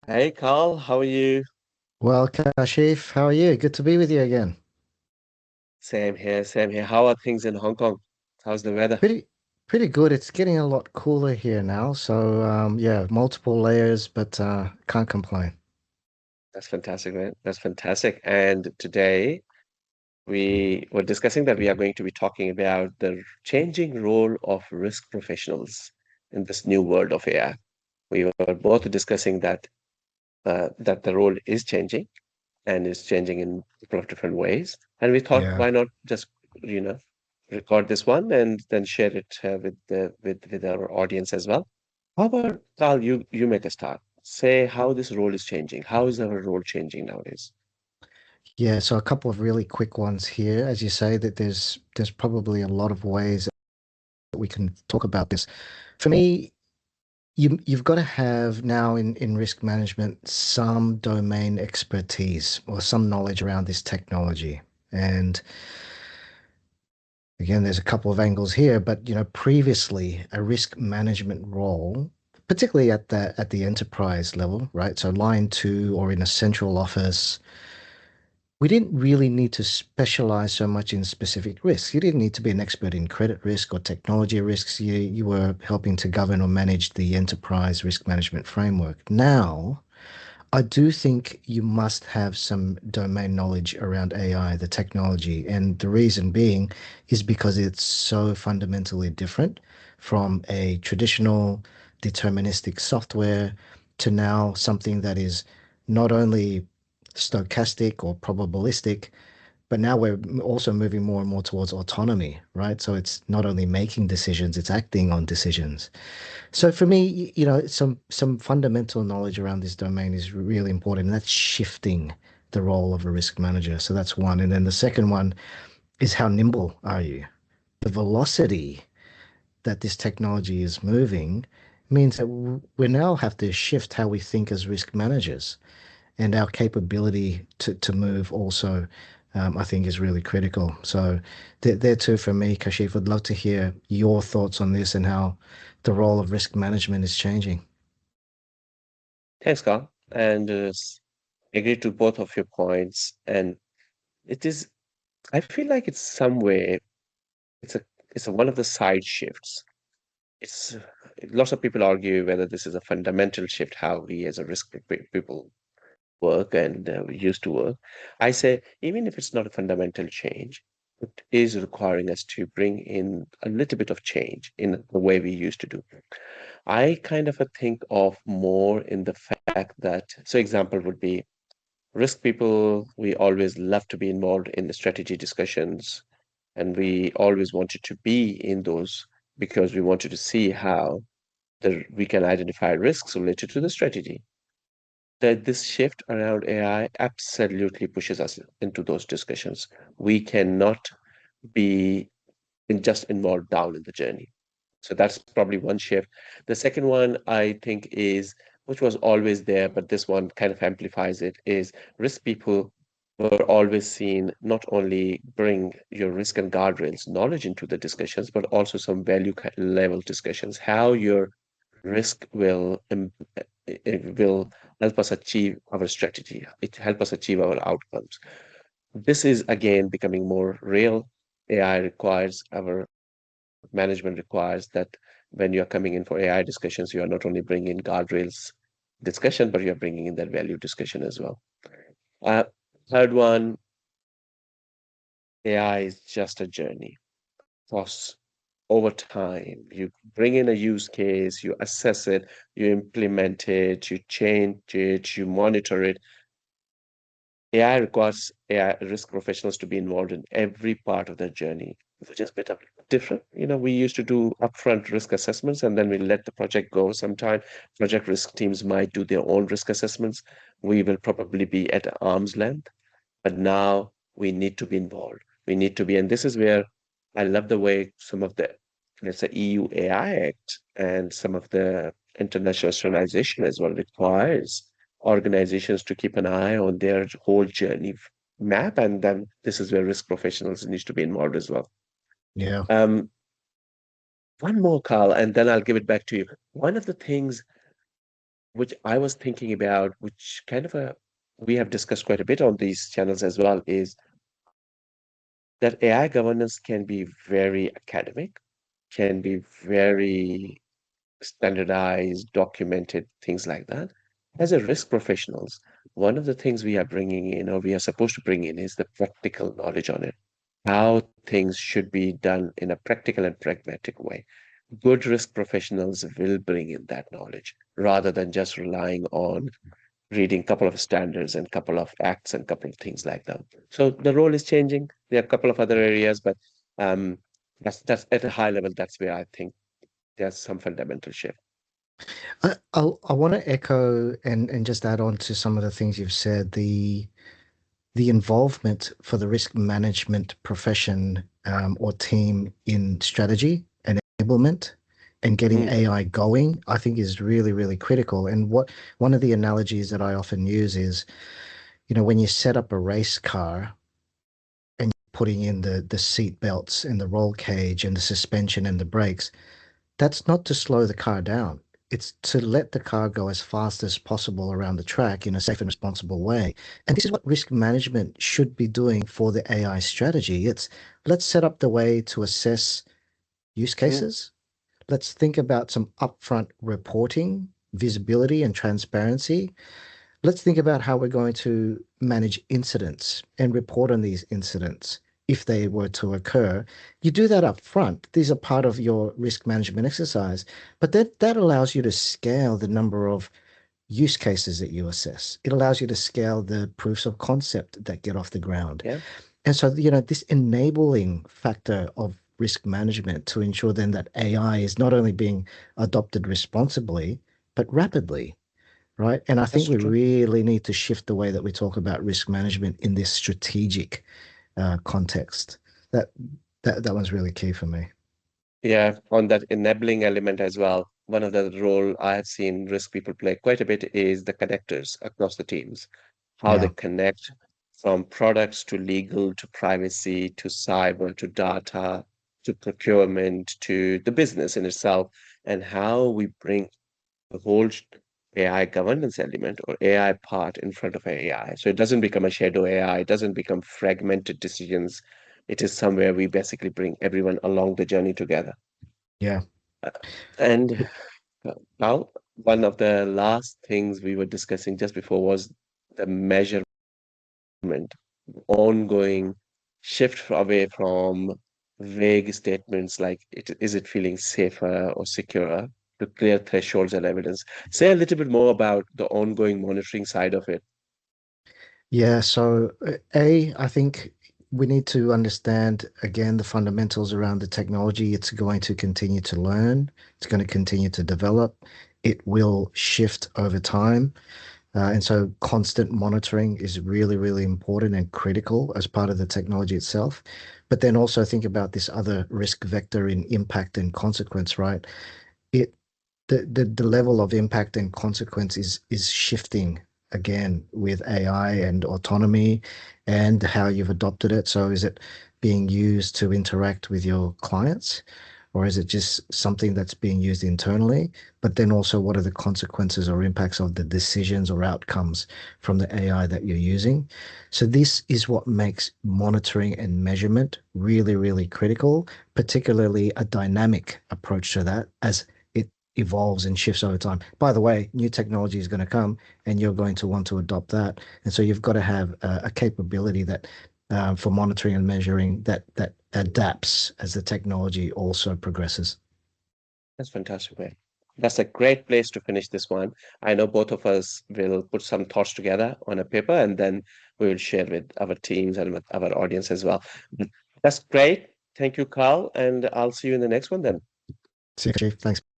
Hey Carl, how are you? Well, Kashif, how are you? Good to be with you again. Same here, same here. How are things in Hong Kong? How's the weather? Pretty, pretty good. It's getting a lot cooler here now, so yeah, multiple layers, but can't complain. That's fantastic, man. That's fantastic. And today we were discussing that we are going to be talking about the changing role of risk professionals in this new world of AI. We were both discussing that the role is changing and is changing in a couple of different ways. And we thought, Yeah. why not just, you know, record this one and then share it with our audience as well. How about Carl, you make a start. Say how this role is changing. How is our role changing nowadays? Yeah, so a couple of really quick ones here. As you say, that there's probably a lot of ways that we can talk about this. For me, you've got to have now in risk management some domain expertise or some knowledge around this technology. And again, there's a couple of angles here, but previously a risk management role, particularly at the enterprise level, right? So line two or in a central office, we didn't really need to specialize so much in specific risks. You didn't need to be an expert in credit risk or technology risks. You were helping to govern or manage the enterprise risk management framework. Now, I do think you must have some domain knowledge around AI, the technology. And the reason being is because it's so fundamentally different from a traditional deterministic software to now something that is not only stochastic or probabilistic, but now we're also moving more and more towards autonomy, right? So it's not only making decisions, it's acting on decisions. So for me, some fundamental knowledge around this domain is really important, and that's shifting the role of a risk manager. So that's one. And then the second one is how nimble are you? The velocity that this technology is moving means that we now have to shift how we think as risk managers, and our capability to move also, I think, is really critical. So there too for me, Kashif, would love to hear your thoughts on this and how the role of risk management is changing. Thanks, Carl. And agree to both of your points. And it is, I feel like it's some way, it's a, one of the side shifts. It's lots of people argue whether this is a fundamental shift how we as a people work and we used to work. I say, even if it's not a fundamental change, it is requiring us to bring in a little bit of change in the way we used to do. I kind of think of more in the fact that, so example would be risk people, we always love to be involved in the strategy discussions, and we always wanted to be in those because we wanted to see how we can identify risks related to the strategy. That this shift around AI absolutely pushes us into those discussions. We cannot be just involved down in the journey. So that's probably one shift. The second one I think is, which was always there, but this one kind of amplifies it, is risk people were always seen not only bring your risk and guardrails knowledge into the discussions, but also some value level discussions, how your risk it will help us achieve our strategy. It help us achieve our outcomes. This is again becoming more real. AI requires our management requires that when you are coming in for AI discussions, you are not only bringing guardrails discussion, but you are bringing in that value discussion as well. Uh, Third one, AI is just a journey. Course, over time, you bring in a use case, you assess it, you implement it, you change it, you monitor it. AI requires AI risk professionals to be involved in every part of their journey, which is a bit of different. We used to do upfront risk assessments and then we let the project go. Sometime project risk teams might do their own risk assessments. We will probably be at arm's length, but now we need to be involved. We need to be, and this is where I love the way some of the, let's say, EU AI Act and some of the international standardization as well requires organizations to keep an eye on their whole journey map. And then this is where risk professionals need to be involved as well. Yeah. Um, One more, Carl, and then I'll give it back to you. One of the things which I was thinking about, which kind of a we have discussed quite a bit on these channels as well, is that AI governance can be very academic, can be very standardized, documented, things like that. As a risk professionals, one of the things we are bringing in, or we are supposed to bring in, is the practical knowledge on it, how things should be done in a practical and pragmatic way. Good risk professionals will bring in that knowledge rather than just relying on reading a couple of standards and couple of acts and couple of things like that. So the role is changing. There are a couple of other areas, but um, that's at a high level. That's where I think there's some fundamental shift. I want to echo and just add on to some of the things you've said. The involvement for the risk management profession or team in strategy and enablement and getting Mm, AI going, I think is really, really critical. And what one of the analogies that I often use is, when you set up a race car and you're putting in the seat belts and the roll cage and the suspension and the brakes, that's not to slow the car down. It's to let the car go as fast as possible around the track in a safe and responsible way. And this is what risk management should be doing for the AI strategy. It's let's set up the way to assess use mm, cases. Let's think about some upfront reporting, visibility, and transparency. Let's think about how we're going to manage incidents and report on these incidents if they were to occur. You do that up front. These are part of your risk management exercise, but that allows you to scale the number of use cases that you assess. It allows you to scale the proofs of concept that get off the ground. yeah, And so, this enabling factor of risk management to ensure then that AI is not only being adopted responsibly, but rapidly, right? And I that's think we true. really need to shift the way that we talk about risk management in this strategic context. That that one's really key for me. Yeah, on that enabling element as well, one of the role I have seen risk people play quite a bit is the connectors across the teams, how they Yeah. connect from products to legal to privacy to cyber to data to procurement to the business in itself, and how we bring the whole AI governance element or AI part in front of AI. So it doesn't become a shadow AI, it doesn't become fragmented decisions. It is somewhere we basically bring everyone along the journey together. Yeah. Uh, And now, one of the last things we were discussing just before was the measurement, ongoing shift away from vague statements like is it feeling safer or secure to clear thresholds and evidence. Say a little bit more about the ongoing monitoring side of it. Yeah. So, I think we need to understand again the fundamentals around the technology. It's going to continue to learn, it's going to continue to develop, it will shift over time. And so constant monitoring is really, really important and critical as part of the technology itself. But then also think about this other risk vector in impact and consequence, right? It the level of impact and consequence is shifting again with AI and autonomy and how you've adopted it. So is it being used to interact with your clients? Or is it just something that's being used internally? But then also, what are the consequences or impacts of the decisions or outcomes from the AI that you're using? So, this is what makes monitoring and measurement really, really critical, particularly a dynamic approach to that as it evolves and shifts over time. By the way, new technology is going to come and you're going to want to adopt that. And so, you've got to have a capability that for monitoring and measuring that adapts as the technology also progresses. That's fantastic, man. That's a great place to finish this one. I know both of us will put some thoughts together on a paper and then we will share with our teams and with our audience as well. That's great. Thank you, Carl, and I'll see you in the next one then. See you, Chief. Thanks.